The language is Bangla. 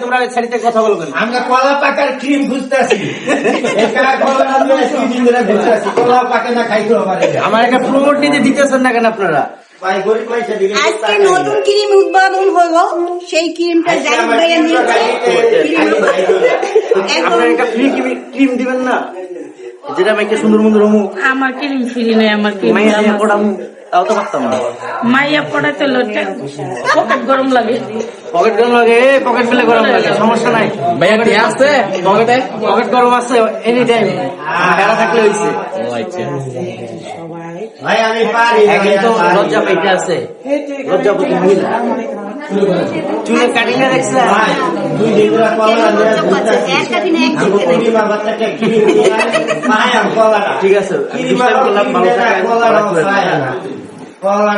তোমরা শাড়িতে কথা বলবেন। আমরা কলা পাকার ক্রিম খুঁজতেছি, কলা পাকে না খাইতে পারে। আমার একটা প্রমোট নিতে দিতেছেন না কেন আপনারা? আজকে নতুন ক্রিম উদ্বোধন হলো, সেই ক্রিমটা জাহিদ ভাইয়া নিয়েছে। আপনারা একটা ফ্রি ক্রিম দিবেন না, যেটা আমাকে সুন্দর মন্দির হমু আমার ক্রিম ফ্রি নেই, আমার ক্রিম মাইয়া পড়ামু, তাও তো পারতাম না। মাইয়া পড়াতে লোটে পকেট গরম লাগে, পকেট গরম লাগে, পকেট ফেলে গরম লাগে, সমস্যা নাই ভাইয়া। আছে পকেটে, পকেট গরম আছে এনি টাইম, ফেরা থাকলে হইছে। ভাই আমি পারি, কিন্তু লজ্জা পাইতে আছে, লজ্জাপতি মহিলা। চুলের কাটিং না দেখছিলেন? দুই দিন ধরে কলা ঠিক আছে, কলা